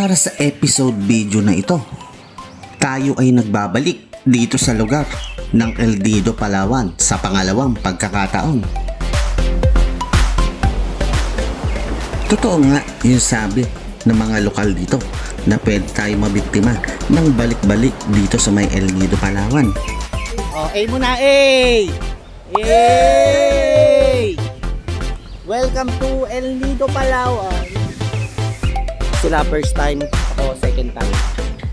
Para sa episode video na ito, tayo ay nagbabalik dito sa lugar ng El Nido, Palawan sa pangalawang pagkakataon. Totoo nga yung sabi ng mga lokal dito na pwede tayo mabiktima ng balik-balik dito sa may El Nido, Palawan. Oh, A muna, A! Yay! Welcome to El Nido, Palawan. Sila first time, ako second time.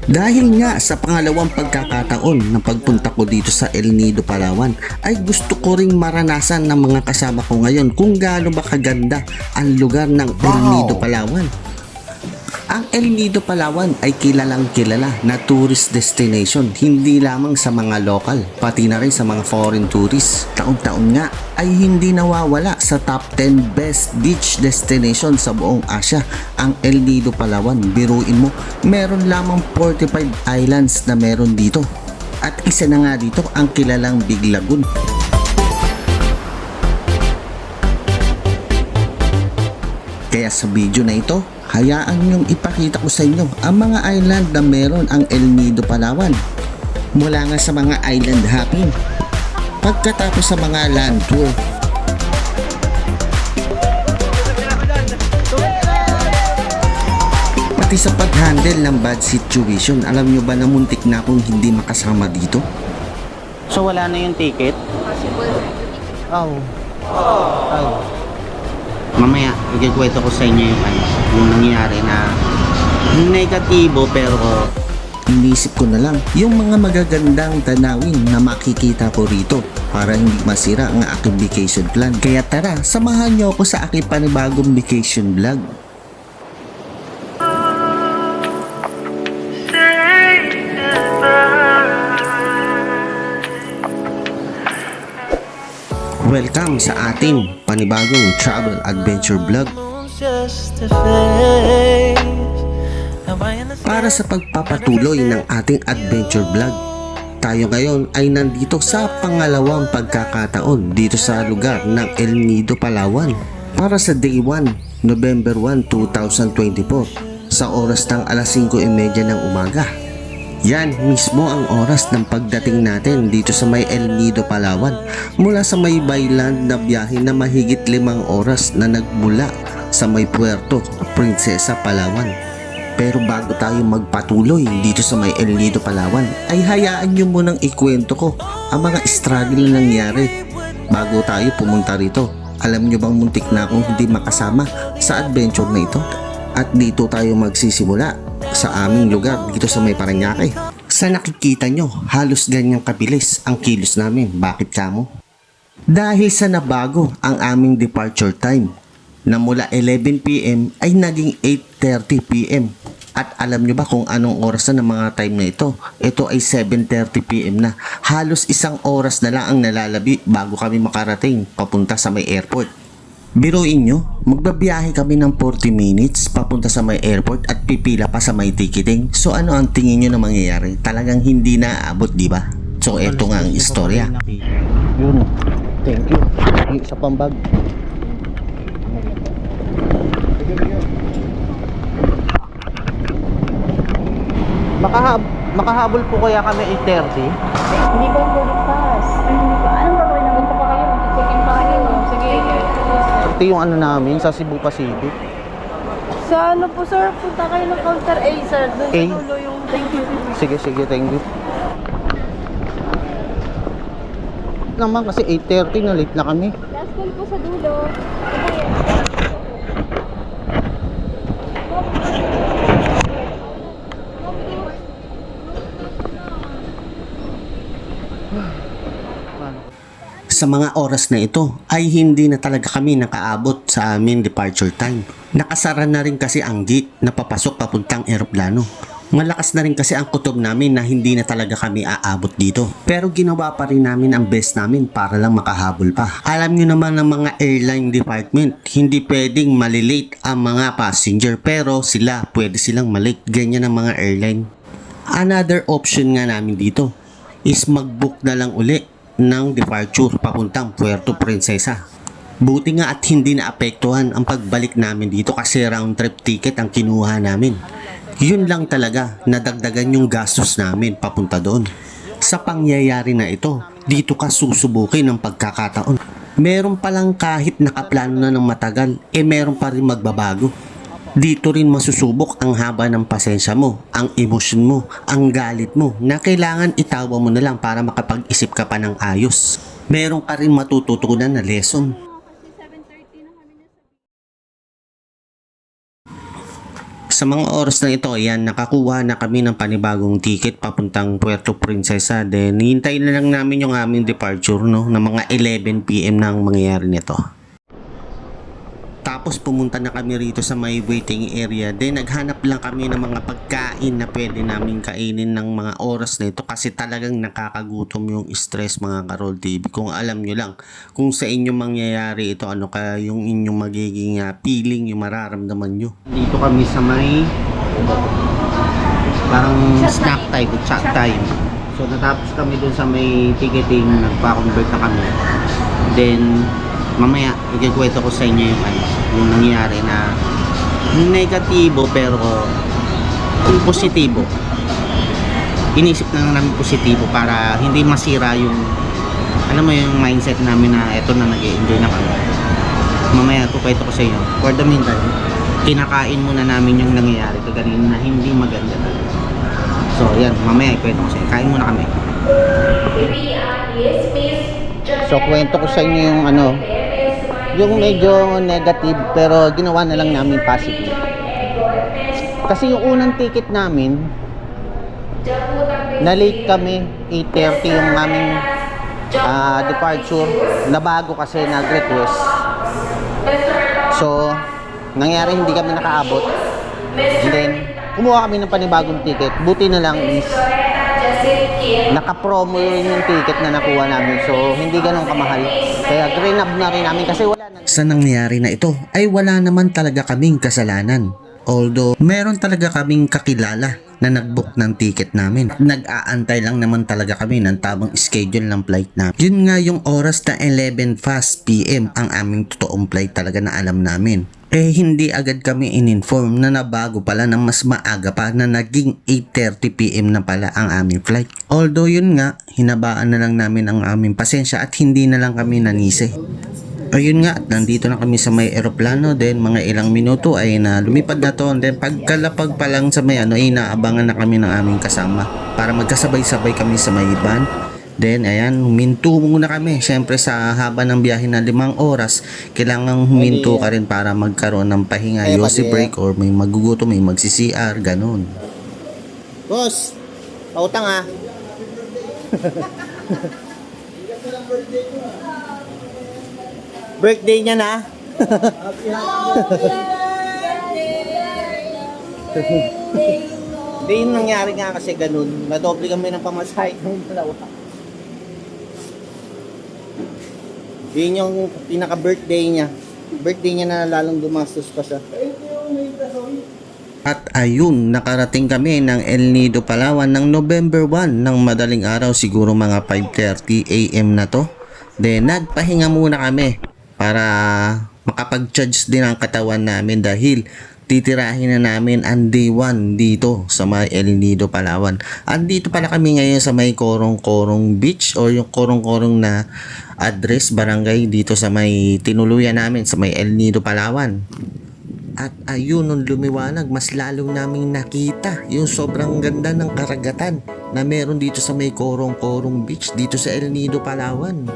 Dahil nga sa pangalawang pagkakataon ng pagpunta ko dito sa El Nido, Palawan, ay gusto ko ring maranasan ng mga kasama ko ngayon kung gaano ba kaganda ang lugar ng El Nido, Palawan. Ang El Nido, Palawan ay kilalang kilala na tourist destination, hindi lamang sa mga local, pati na rin sa mga foreign tourists. Taon-taon nga ay hindi nawawala sa top 10 best beach destination sa buong Asia ang El Nido, Palawan. Biruin mo, meron lamang 45 islands na meron dito. At isa na nga dito ang kilalang Big Lagoon. Kaya sa video na ito, hayaan niyong ipakita ko sa inyo ang mga island na meron ang El Nido, Palawan. Mula nga sa mga island hopping, pagkatapos sa mga land tour, pati sa pag-handle ng bad situation. Alam nyo ba na muntik na akong hindi makasama dito? So wala na yung ticket? Oh. Oh. Mamaya, ikikwento ko sa inyo yung nangyari na negatibo, pero Inisip ko na lang yung mga magagandang tanawin na makikita ko rito para hindi masira ang aking vacation plan. Kaya tara, samahan niyo ako sa aking panibagong vacation vlog. Welcome sa ating panibagong travel adventure vlog. Para sa pagpapatuloy ng ating adventure vlog, tayo ngayon ay nandito sa pangalawang pagkakataon dito sa lugar ng El Nido, Palawan. Para sa day 1, November 1, 2024 sa oras ng alas 5:30 ng umaga. Yan mismo ang oras ng pagdating natin dito sa may El Nido, Palawan, mula sa may Bayland na biyahe na mahigit 5 oras na nagmula sa may Puerto Princesa, Palawan. Pero bago tayo magpatuloy dito sa may El Nido, Palawan, ay hayaan nyo munang ikwento ko ang mga struggle na nangyari bago tayo pumunta rito. Alam nyo bang muntik na akong hindi makasama sa adventure na ito? At dito tayo magsisimula sa aming lugar dito sa may Parañaque. Sa nakikita nyo, halos ganyang kabilis ang kilos namin. Bakit kamo? Dahil sa nabago ang aming departure time na mula 11 PM ay naging 8:30 PM. At alam nyo ba kung anong oras na ng mga time na ito? Ito ay 7:30 PM na. Halos isang oras na lang ang nalalabi bago kami makarating papunta sa may airport. Biruin nyo, magbabiyahe kami ng 40 minutes papunta sa may airport at pipila pa sa may ticketing. So ano ang tingin nyo na mangyayari? Talagang hindi na aabot, di ba? So eto nga ang istorya. Yun, thank you. Yung isa pang bag. Makahabol po kaya kami 8:30? Hindi ba yung boarding pass? Ay, hindi ba? Anong gagawin namin? Punta pa kayo? Mag-check-in pa kayo? Sige. Ito yung ano namin sa Cebu Pacific. Sa ano po, sir? Punta kayo ng counter A, sir. Doon A? sa dulo yung thank you. Sige, thank you. Naman kasi 8:30 na late na kami. Last call po sa dulo. Sa mga oras na ito ay hindi na talaga kami nakaabot sa aming departure time. Nakasara na rin kasi ang gate na papasok papuntang eroplano. Malakas na rin kasi ang kutob namin na hindi na talaga kami aabot dito. Pero ginawa pa rin namin ang best namin para lang makahabol pa. Alam nyo naman ng mga airline department, hindi pwedeng malilate ang mga passenger, pero sila pwede silang malate. Ganyan ang mga airline. Another option nga namin dito is mag-book na lang uli ng departure papuntang Puerto Princesa. Buti nga at hindi naapektuhan ang pagbalik namin dito kasi round trip ticket ang kinuha namin. Yun lang talaga, nadagdagan yung gastos namin papunta doon. Sa pangyayari na ito, dito ka susubukin ng pagkakataon. Meron palang kahit nakaplano na ng matagal, meron pa rin magbabago. Dito rin masusubok ang haba ng pasensya mo, ang emosyon mo, ang galit mo na kailangan itawa mo na lang para makapag-isip ka pa ng ayos. Meron ka rin matututunan na lesson. Sa mga oras na ito, ayan, nakakuha na kami ng panibagong ticket papuntang Puerto Princesa. Then, hintayin na lang namin yung aming departure, no, na mga 11 PM na ang mangyayari nito. Tapos pumunta na kami rito sa may waiting area. Then naghanap lang kami ng mga pagkain na pwede namin kainin ng mga oras na ito kasi talagang nakakagutom yung stress mga Karol TV. Kung alam nyo lang kung sa inyong mangyayari ito, ano kaya yung inyong magiging feeling, yung mararamdaman nyo. Dito kami sa may parang snack time, chat time. So natapos kami dun sa may ticketing, nagpa-convert na kami. Then mamaya ikikwento ko sa inyo yung nangyari na negatibo pero positibo. Inisip na lang namin positibo para hindi masira yung alam mo yung mindset namin na eto na nag-e-enjoy na kami. Mamaya ikikwento ko sa inyo. For the meantime, kinakain muna namin yung nangyayari kaganin na hindi maganda. So yan, mamaya ikikwento ko sa inyo. Kain muna kami. So kwento ko sa inyo yung yung medyo negative pero ginawa na lang namin positive. Kasi yung unang ticket namin, na-late kami, 8:30 yung aming departure, nabago kasi nag-request. So, nangyari hindi kami nakaabot. And then, kumuha kami ng panibagong ticket. Buti na lang is naka-promo yung ticket na nakuha namin. So, hindi ganun kamahal. Kaya grab na rin namin kasi wala na. Sa nangyari na ito ay wala naman talaga kaming kasalanan. Although, meron talaga kaming kakilala na nag-book ng ticket namin. Nag-aantay lang naman talaga kami ng tamang schedule ng flight namin. Yun nga yung oras na 11 fast PM ang aming totoong flight talaga na alam namin. Hindi agad kami in-inform na nabago pala ng mas maaga pa na naging 8:30 PM na pala ang aming flight. Although yun nga, hinabaan na lang namin ang aming pasensya at hindi na lang kami nanisi. Ayun nga, nandito na kami sa may eroplano, then mga ilang minuto ay na lumipad na to, then pagkalapag pa lang sa may ay naabangan na kami ng aming kasama para magkasabay-sabay kami sa may van. Then ayan, huminto muna kami. Siyempre sa haba ng biyahe na 5 oras, kailangan huminto ka rin para magkaroon ng pahinga, yosi break or may magugutom, may magsi-CR, ganun. Boss, pautang ah. Birthday niya na. Hindi yung nangyari nga kasi ganun. Nadoble kami ng pamasahe ng dalawa. Yun yung pinaka-birthday niya. Birthday niya na lalong gumastos pa siya. At ayun, nakarating kami ng El Nido, Palawan ng November 1 ng madaling araw, siguro mga 5:30 AM na to. Then nagpahinga muna kami para makapag-charge din ang katawan namin dahil titirahin na namin ang day 1 dito sa may El Nido, Palawan. Andito pala kami ngayon sa may Korong-Korong Beach or yung Korong-Korong na address, barangay dito sa may tinuluyan namin sa may El Nido, Palawan. At ayun, nung lumiwanag, mas lalong naming nakita yung sobrang ganda ng karagatan na meron dito sa may Korong-Korong Beach dito sa El Nido, Palawan.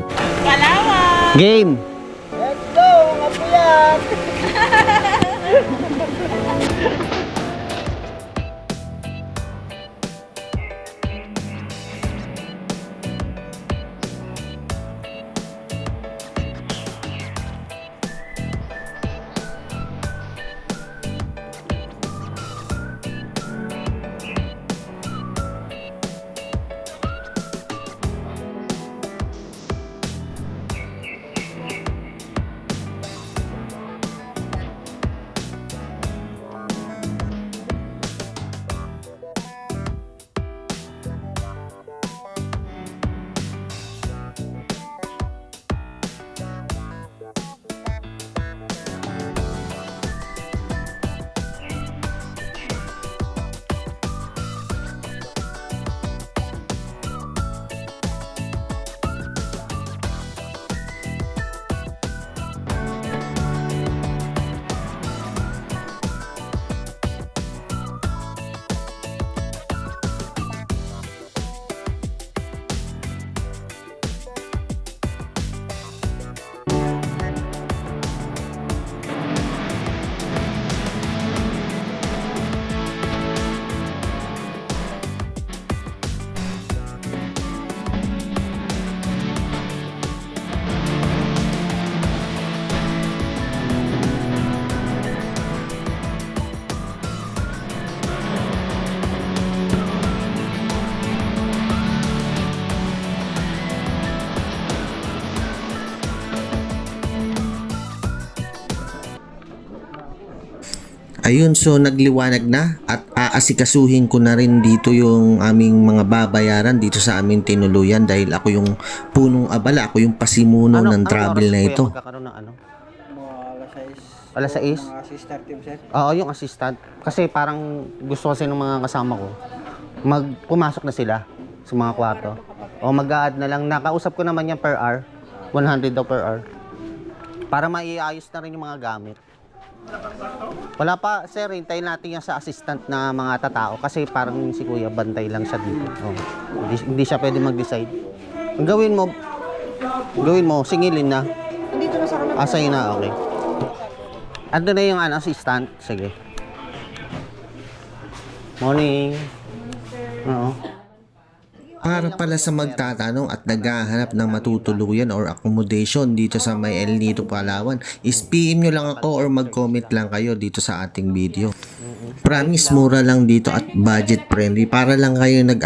Palawan! Game! Let's go! Kapuyan! Ayun, so nagliwanag na at aasikasuhin ko na rin dito yung aming mga babayaran dito sa aming tinuluyan dahil ako yung punong abala, ako yung pasimuno ng travel na ito. Magkakaroon ng ano? Mga Alas 6? mga assistant team sir. Oo, yung assistant. Kasi parang gusto kasi ng mga kasama ko, pumasok na sila sa mga kwarto. O mag-a-add na lang. Nakausap ko naman yan per hour. 100 daw per hour. Para maiayos na rin yung mga gamit. Wala pa, sir. Hintayin natin yan sa assistant na mga tatao. Kasi parang si kuya, bantay lang siya dito. Oh. Hindi siya pwede mag-decide. Ang gawin mo, singilin na. Nandito na sa kanila. Sa'yo na, okay. Ando na yung assistant. Sige. Morning. Oo. Para pala sa magtatanong at naghahanap ng matutuluyan or accommodation dito sa may El Nido, Palawan, is PM nyo lang ako or mag-comment lang kayo dito sa ating video. Promise, mura lang dito at budget friendly para lang kayo nag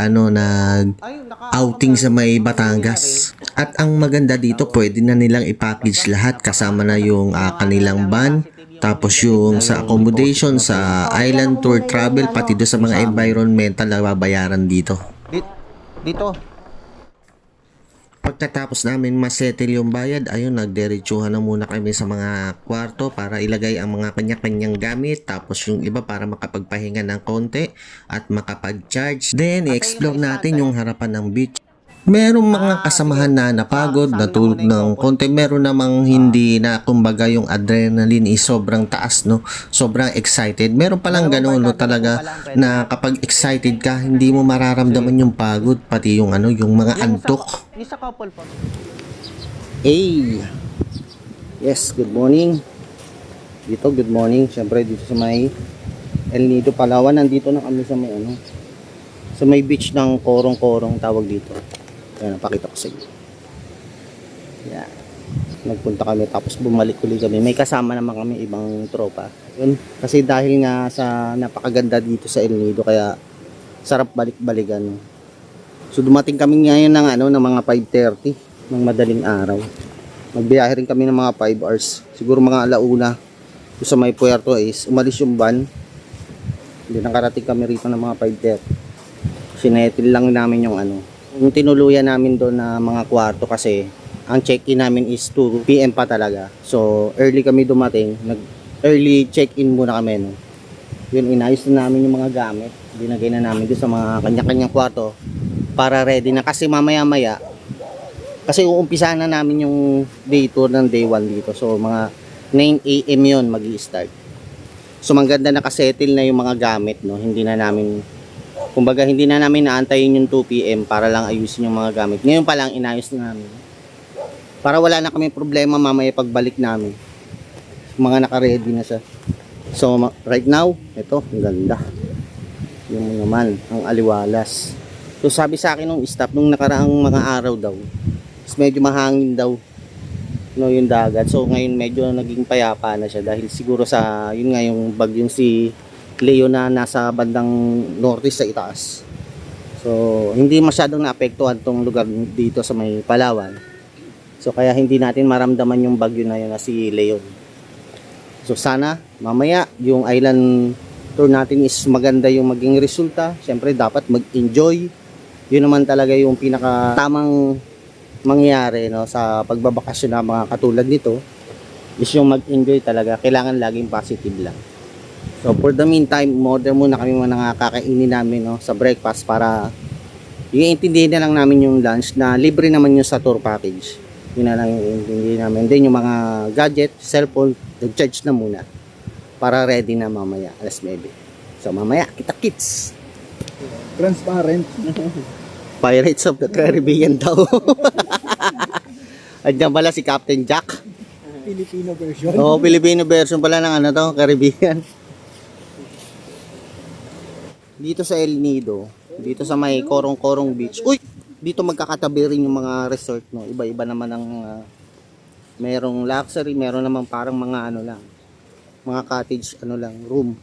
outing sa may Batangas. At ang maganda dito, pwede na nilang i-package lahat kasama na yung kanilang van, tapos yung sa accommodation, sa island tour travel, pati do sa mga environmental na babayaran dito. Dito. Pagkatapos namin masettle yung bayad, ayun, nagdiretsuhan na muna kami sa mga kwarto para ilagay ang mga kanya-kanyang gamit, tapos yung iba para makapagpahinga ng konti at makapag-charge. Then, i-explore natin yung harapan ng beach. Merong mga kasamahan na napagod, natulog ng konti. Meron namang hindi na, kumbaga yung adrenaline is sobrang taas, no? Sobrang excited. Meron palang ganun, no, talaga na kapag excited ka, hindi mo mararamdaman yung pagod, pati yung yung mga antok. Yung sa couple pa. Hey! Yes, good morning. Dito, good morning. Siyempre, dito sa may El Nido, Palawan. Nandito na kami sa may sa may beach ng Korong-Korong tawag dito. Ayan, napakita ko sa inyo. Yan. Nagpunta kami tapos bumalik uli kami. May kasama naman kami ibang tropa. Yun. Kasi dahil nga sa napakaganda dito sa El Nido, kaya sarap balik-balikan. No? So dumating kami ngayon ng mga 5:30 ng madaling araw. Magbiyahe rin kami ng mga 5 hours. Siguro mga alauna. So sa may puerto is umalis yung van. Hindi nakarating kami rito ng mga 5:30. Sinetil lang namin yung yung tinuluyan namin doon na mga kwarto kasi ang check-in namin is 2 PM pa talaga. So early kami dumating, early check-in muna kami, no. Yun, inayos na namin yung mga gamit. Binagay na namin doon sa mga kanya-kanyang kwarto para ready na kasi mamaya-maya kasi uumpisahan na namin yung day tour ng day 1 dito. So mga 9 AM yun magi-start. So maganda nakasettle na yung mga gamit, no. Hindi na namin naantayin yung 2 PM para lang ayusin yung mga gamit. Ngayon pa lang inayos na namin. Para wala na kami problema mamaya pagbalik namin. Mga naka-ready na siya. So right now, ito, ang ganda. Yung naman, ang aliwalas. So sabi sa akin nung staff nung nakaraang mga araw daw, is medyo mahangin daw yung dagat. So ngayon medyo naging payapa na siya dahil siguro sa yun nga yung bagyong si Leo na nasa bandang northeast sa itaas. So hindi masyadong naapektuhan tong lugar dito sa may Palawan. So kaya hindi natin maramdaman yung bagyo na yun na si Leon. So sana mamaya yung island tour natin is maganda yung maging resulta. Siyempre dapat mag-enjoy. Yun naman talaga yung pinaka tamang mangyayari, no, sa pagbabakasyon ng mga katulad nito is yung mag-enjoy talaga. Kailangan laging positive lang. So for the meantime, order muna kami mga kakainin namin, no, sa breakfast para iintindihin na lang namin yung lunch na libre naman yung sa tour package. Yun na lang yung iintindihin namin. Then yung mga gadget, cellphone, nag-charge na muna para ready na mamaya alas 9. So mamaya, kita-kits! Transparent. Pirates of the Caribbean daw. Andiyan pala si Captain Jack. Filipino version. Oo, Filipino version pala ng Caribbean. Dito sa El Nido, dito sa may Korong-Korong Beach. Uy, dito magkakatabi rin yung mga resort, no. Iba-iba naman ang merong luxury, meron naman parang mga lang. Mga cottage lang, room.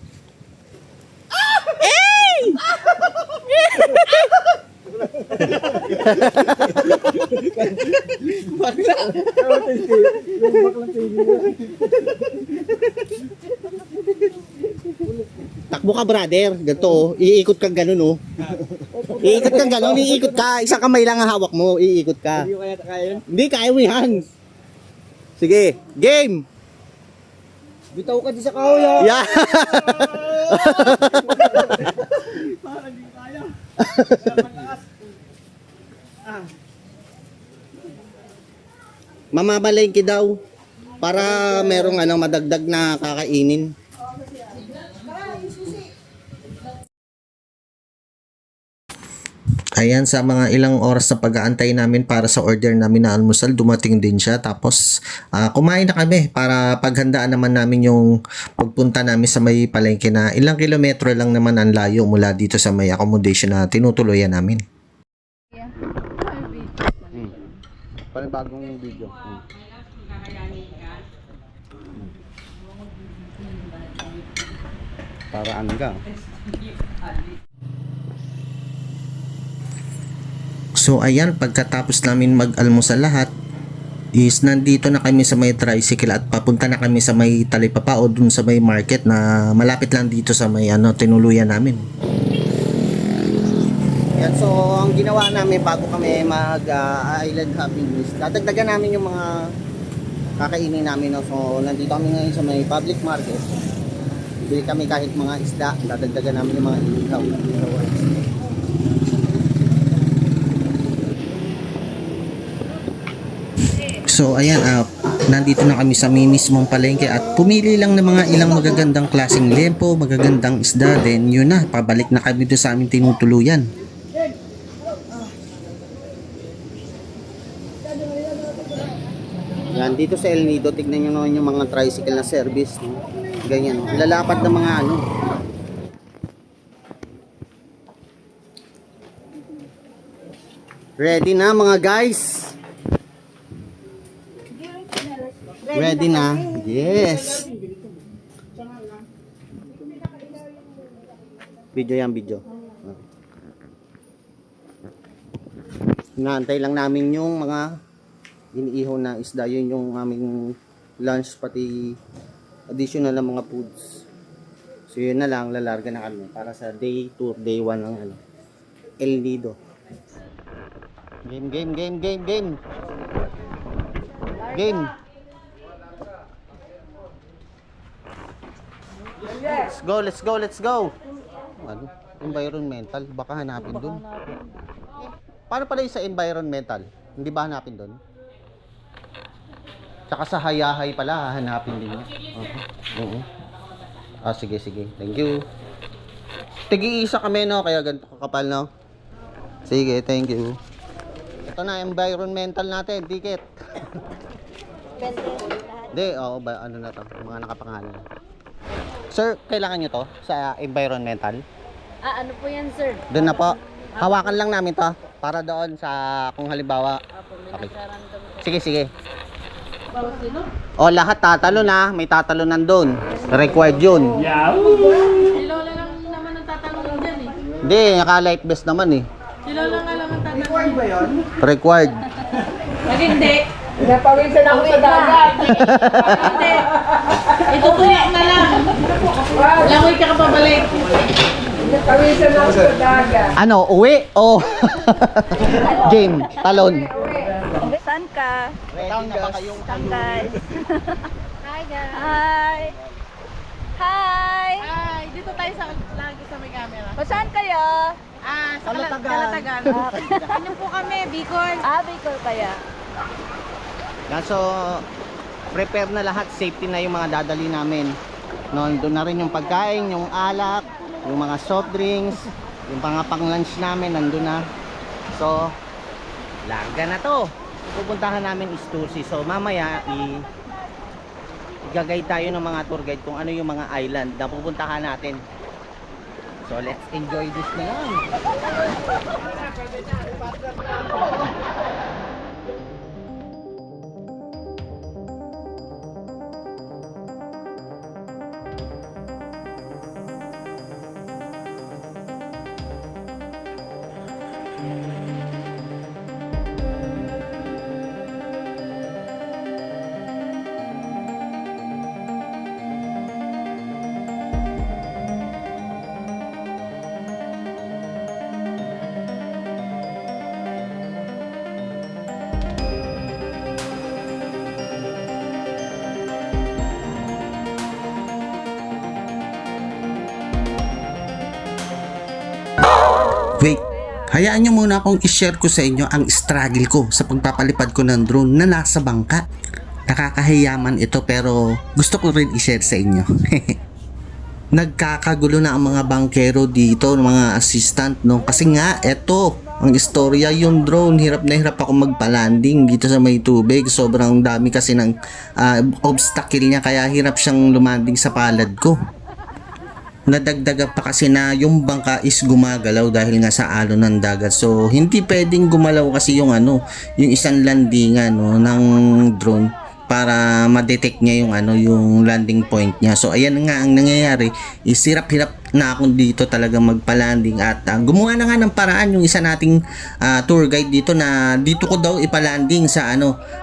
Takbo ka, brother. Ganito, oh. Iikot kang ganun, oh. Iikot kang ganun, iikot ka. Isang kamay lang ang hawak mo, iikot ka. Hindi ko kaya yun. Hindi, kaya mo yan. Sige, game! Bitaw ka di sa kahoy ha. Yeah! Parang hindi kaya. Mamamalengke daw. Para merong madagdag na kakainin. Ayan, sa mga ilang oras na pag-aantay namin para sa order namin na almusal, dumating din siya. Tapos, kumain na kami para paghandaan naman namin yung pagpunta namin sa may palengke na ilang kilometro lang naman ang layo mula dito sa may accommodation na tinutuluyan namin. Panibagong video. Para ano ka? So ayan, pagkatapos namin mag-almusal lahat, is nandito na kami sa may tricycle at papunta na kami sa may Talipapa o dun sa may market na malapit lang dito sa may tinuluyan namin. Yan, so ang ginawa namin bago kami mag-island hopping is dadagdagan namin yung mga kakainin namin. No? So nandito kami ngayon sa may public market. Bili kami kahit mga isda, dadagdagan namin yung mga inihaw. So ayan, nandito na kami sa may mismong palengke at pumili lang ng mga ilang magagandang klaseng lempo, magagandang isda, then yun na, pabalik na kami doon sa aming tinutuluyan. Yan, dito sa El Nido, tignan nyo naman yung mga tricycle na service. No? Ganyan, lalapad ng mga Ready na mga guys? Ready na? Yes! Video yan, video. Inaantay lang namin yung mga iniihaw na isda. Yun yung aming lunch, pati additional na mga foods. So yun na lang, lalarga na kami para sa day tour, day 1 ng El Nido. Game. Game. Let's go. Ano? Environmental, baka hanapin dun. Paano pala yung sa environmental? Hindi ba hanapin dun? Tsaka sa hayahay pala, hahanapin din yun. Oo. Sige. Thank you. Tigi-isa kami, no? Kaya ganito kakapal, no? Sige, thank you. Ito na, environmental natin, ticket. Hindi, ano na to? Mga nakapangalan. Sir, kailangan nyo to sa environmental? Ano po yan, sir? Doon na po. Hawakan lang namin to para doon sa kung halimbawa. Okay. Sige. O, lahat tatalo na. May tatalo nandun. Required yun. Si Lola lang naman ang tatanungin dyan eh. Hindi, naka-light vest naman eh. Si Lola nga lang ang tatanungin. Required ba yun? Required. Pag hindi, napawisan ako sa dagat. Pag hindi, itutuloy na lang. Langoy ka pabalik. Napawisan ako sa dagat. Ano, uwi o game, talon? Saan ka? Ready na ba kayong Tanggal. Hi guys. Hi! Hi! Hi, dito tayo lagi sa may camera. O saan kayo? Sa Kalatagan. Ano po kami, Bicol. Bicol kaya. Yan, so prepare na lahat, safety na yung mga dadali namin. Doon na rin yung pagkain, yung alak, yung mga soft drinks, yung mga pang-lunch namin nandun na. So larga na to. Pupuntahan namin is Tursi. So mamaya i-guide tayo ng mga tour guide kung ano yung mga island na pupuntahan natin. So let's enjoy this na lang. Hayaan nyo muna akong i-share ko sa inyo ang struggle ko sa pagpapalipad ko ng drone na nasa bangka. Nakakahiyaman ito pero gusto ko rin i-share sa inyo. Nagkakagulo na ang mga bangkero dito, mga assistant, no? Kasi nga, eto, ang istorya, yung drone, hirap na hirap ako magpa-landing dito sa may tubig. Sobrang dami kasi ng obstacle niya, kaya hirap siyang lumanding sa palad ko. Nadagdagan pa kasi na yung bangka is gumagalaw dahil nga sa alon ng dagat. So, hindi pwedeng gumalaw kasi yung yung isang landingan, no, ng drone para ma-detect niya yung landing point niya. So ayan nga ang nangyayari, is hirap-hirap na ako dito talaga magpa-landing at gumawa na nga ng paraan yung isa nating tour guide dito na dito ko daw ipa-landing sa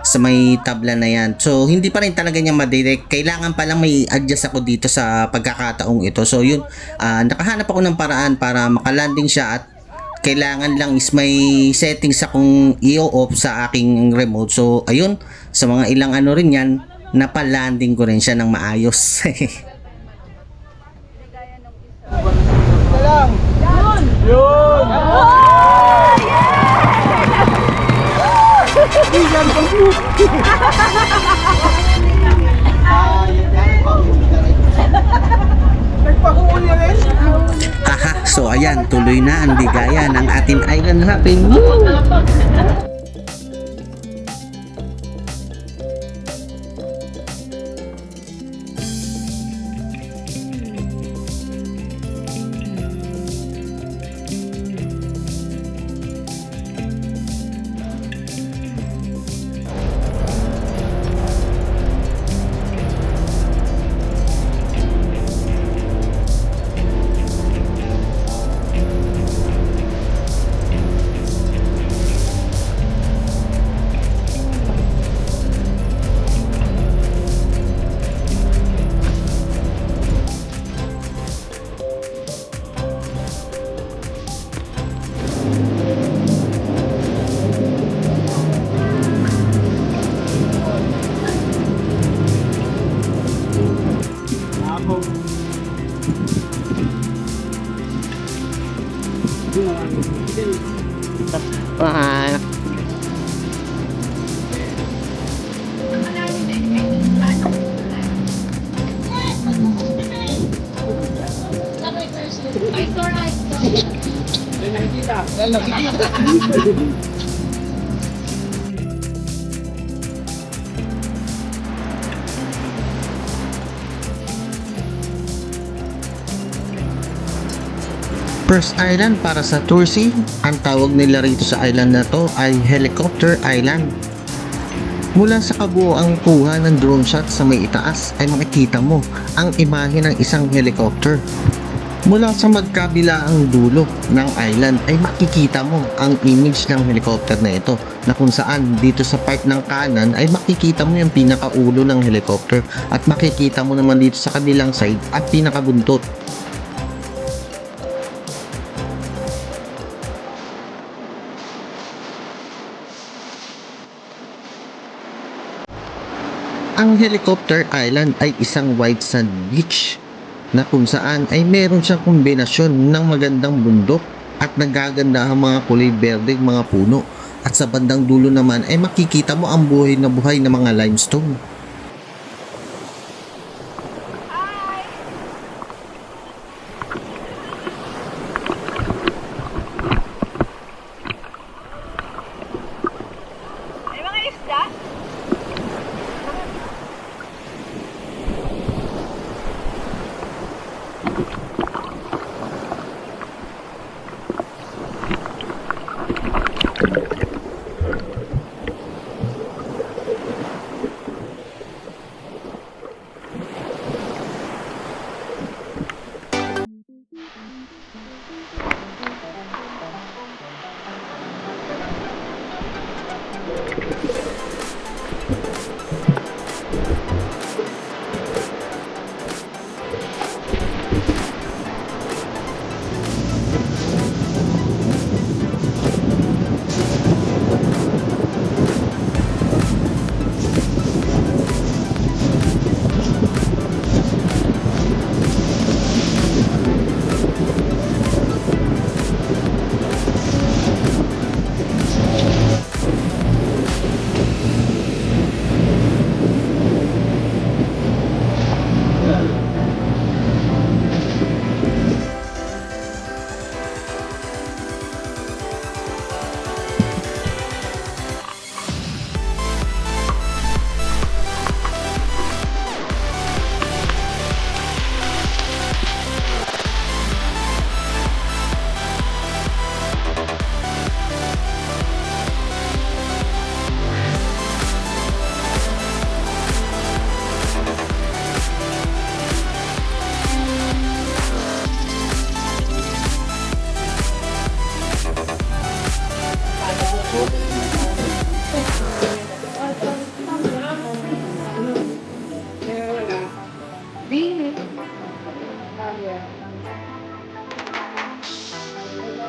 sa may tabla na yan. So hindi pa rin talaga niya ma-detect. Kailangan pa lang may adjust ako dito sa pagkakataong ito. So yun, nakahanap ako ng paraan para makalanding siya at kailangan lang is may settings akong i-off sa aking remote. So ayun, sa mga ilang rin yan, napalanding ko rin siya ng maayos. Aha, so ayan, tuloy na ang ligaya ng ating island hopping. Woo! First island para sa Tursi, ang tawag nila rito sa island na to ay Helicopter Island. Mula sa kabuoang kuha ng drone shot sa may itaas ay makikita mo ang imahe ng isang helicopter. Mula sa magkabilaang dulo ng island ay makikita mo ang image ng helicopter na ito, na kung saan dito sa part ng kanan ay makikita mo yung pinakaulo ng helicopter at makikita mo naman dito sa kabilang side at pinakabuntot. Ang Helicopter Island ay isang white sand beach na kung saan ay meron siyang kombinasyon ng magandang bundok at nagagandahang mga kulay berde mga puno, at sa bandang dulo naman ay makikita mo ang buhay na mga limestone. May mga isda?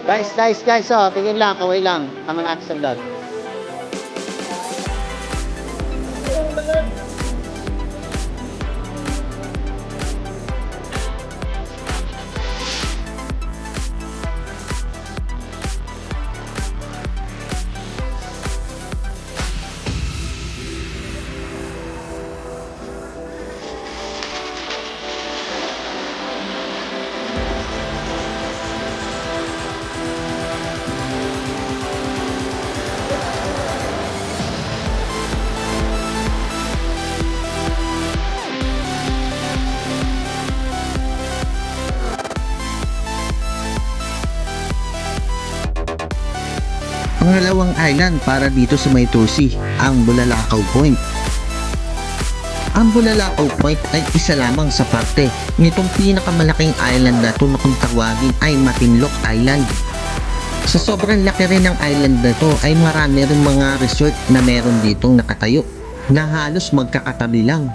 Guys, oh, tingin lang, kaway lang. Tama natin sa vlog. Pangalawang island para dito sa may Tursi, ang Bulalakaw Point. Ang Bulalakaw Point ay isa lamang sa parte nitong pinakamalaking island na ito na kung tawagin ay Matinloc Island. Sa sobrang laki rin ng island na ito ay marami rin mga resort na meron ditong nakatayo na halos magkakatabi lang.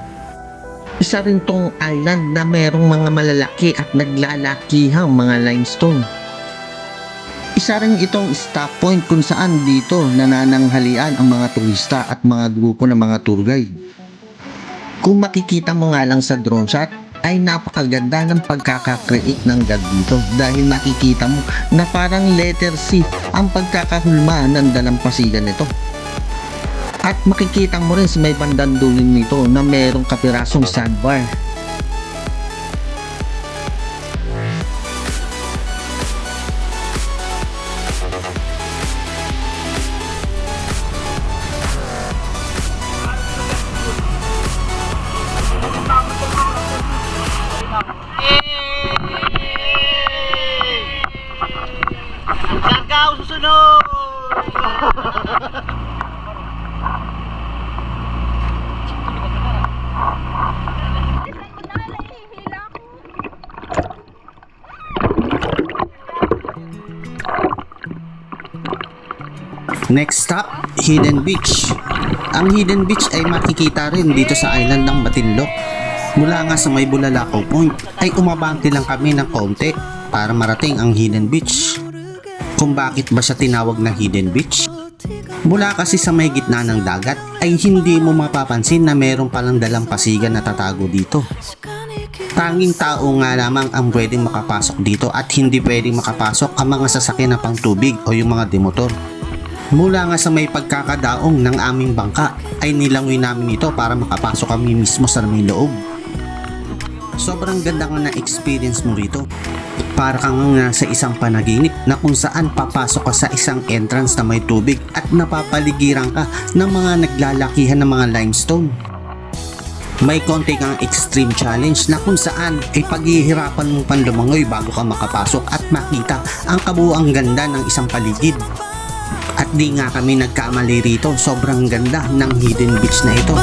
Isa rin tong island na merong mga malalaki at naglalakihang mga limestone. Isa rin itong stop point kung saan dito nanananghalian ang mga turista at mga grupo ng mga tour guide. Kung makikita mo nga lang sa drone shot, ay napakaganda ng pagkakakreate ng God dito dahil nakikita mo na parang letter C ang pagkakahulma ng dalampasigan nito. At makikita mo rin sa may bandang dulo nito na merong kapirasong sandbar. Siargao susunod! Next stop, Hidden Beach. Ang Hidden Beach ay makikita rin dito sa island ng Matinloc. Mula nga sa may Bulalakaw Point ay umabante lang kami ng konti para marating ang Hidden Beach. Kung bakit ba siya tinawag na Hidden Beach? Mula kasi sa may gitna ng dagat ay hindi mo mapapansin na meron palang dalampasigan na tatago dito. Tanging tao nga lamang ang pwedeng makapasok dito at hindi pwedeng makapasok ang mga sasakyan na pang tubig o yung mga demotor. Mula nga sa may pagkakadaong ng aming bangka ay nilangoy namin ito para makapasok kami mismo sa may loob. Sobrang ganda nga na experience mo rito. Para kang nasa isang panaginip na kung saan papasok ka sa isang entrance na may tubig at napapaligiran ka ng mga naglalakihan ng mga limestone. May konti kang extreme challenge na kung saan ay paghihirapan mong panlumangoy bago ka makapasok at makita ang kabuuang ganda ng isang paligid. At di nga kami nagkamali rito, sobrang ganda ng Hidden Beach na ito.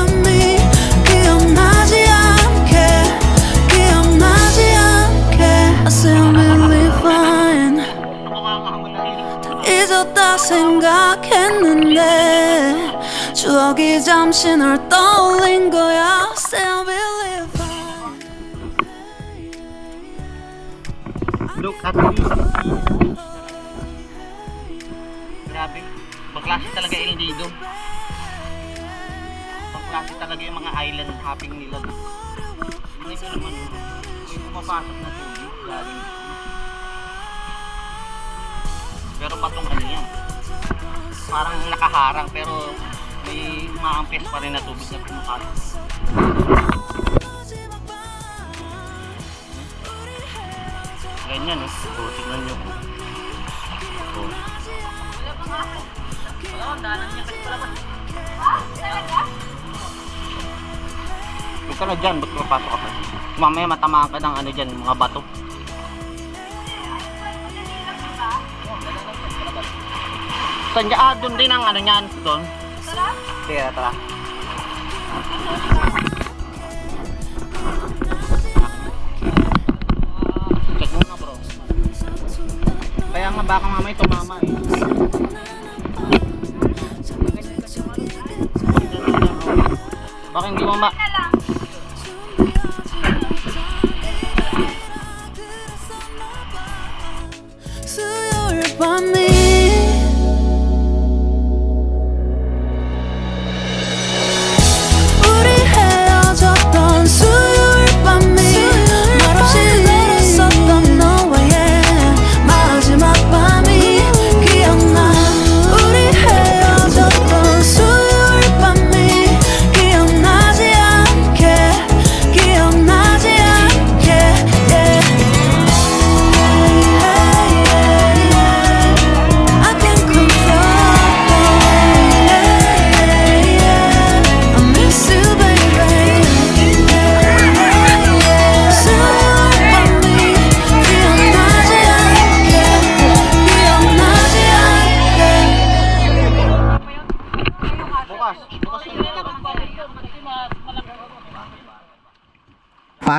잊었다 생각했는데 추억이 잠시 널 떠올린 거야. Still believe Look at this. Grabe, baklase talaga El Nido. Baklase talaga yung mga island hopping nila. Hindi ko naman, may pumapasok na tubig galing. Pero batong ano yan, parang nakaharang pero may maampes pa rin na tubig na pumapasok. Ganyan, oh. Tignan nyo. Oh. Huwag ka na dyan, ba't mapasok ka pa? Mamaya matamaan ka ng ano dyan, mga bato. Saan dyan? Ah, doon din ang ano nyan. Doon. Tara, tara. Check mo na bro. Kaya nga baka mamay tumama eh. Baka hindi mo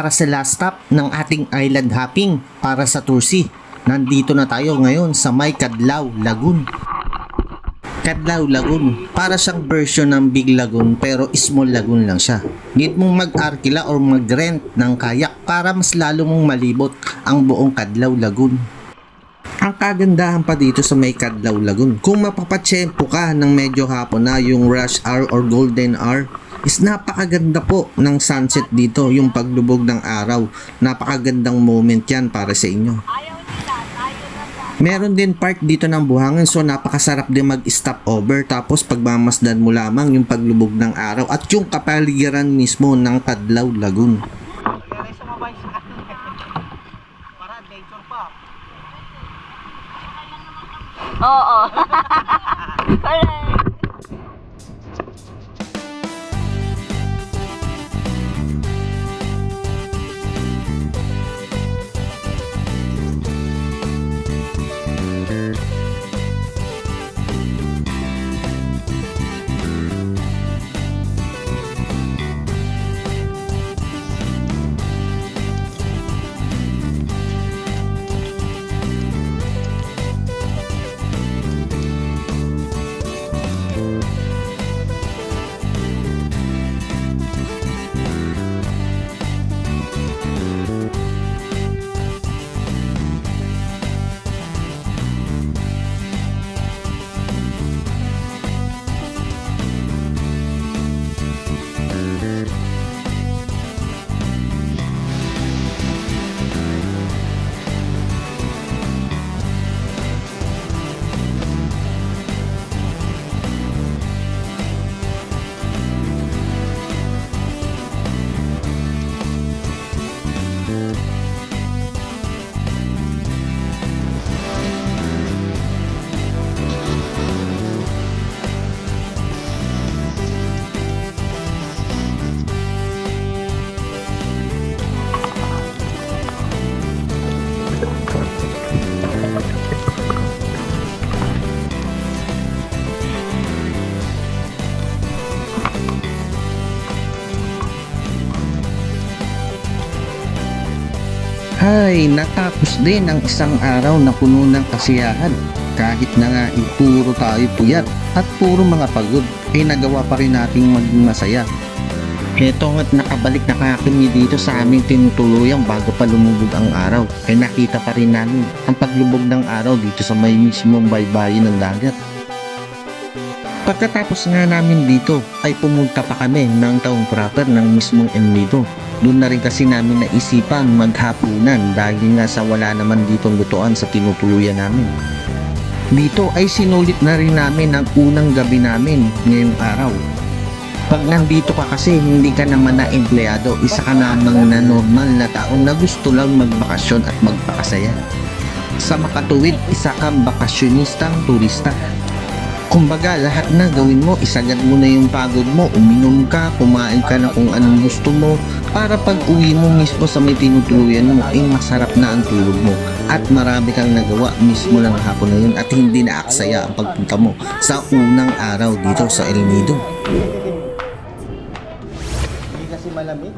para sa last stop ng ating island hopping para sa Tursi. Nandito na tayo ngayon sa may Cadlaw Lagoon. Cadlaw Lagoon, para siyang version ng Big Lagoon pero small lagoon lang siya. Need mong mag-arkila or mag-rent ng kayak para mas lalo mong malibot ang buong Cadlaw Lagoon. Ang kagandahan pa dito sa may Cadlaw Lagoon, kung mapapatsyempo ka ng medyo hapon na yung rush hour or golden hour, is napakaganda po ng sunset dito, yung paglubog ng araw. Napakagandang moment yan para sa inyo. Meron din park dito ng buhangin, so napakasarap din mag-stop over, tapos pagmamasdan mo lamang yung paglubog ng araw at yung kapaligiran mismo ng Cadlaw Lagoon. Oo. Correct. Ay, natapos din ang isang araw na puno ng kasiyahan. Kahit na nga puro tayo puyat at puro mga pagod, ay nagawa pa rin nating maging masaya. Heto nga't nakabalik na kami dito sa aming tinutuluyan bago pa lumubog ang araw, ay nakita pa rin namin ang paglubog ng araw dito sa may mismong baybayin ng dagat. Pagkatapos nga namin dito ay pumunta pa kami ng town proper ng mismong El Nido. Doon na rin kasi namin naisipan maghapunan dahil nga sa wala naman ditong lutuan sa tinutuluyan namin. Dito ay sinulit na rin namin ang unang gabi namin ngayong araw. Pag nandito ka kasi hindi ka naman na empleyado, isa ka namang na normal na tao na gusto lang magbakasyon at magpakasaya. Sa makatuwid, isa kang bakasyonistang turista. Kumbaga, lahat na gawin mo, isagad mo na yung pagod mo, uminom ka, kumain ka na kung anong gusto mo, para pag uwi mo mismo sa may tinutuluyan mo, ay masarap na ang tulog mo. At marami kang nagawa mismo lang hapon na yun at hindi na aksaya ang pagpunta mo sa unang araw dito sa El Nido. Hindi kasi malamig.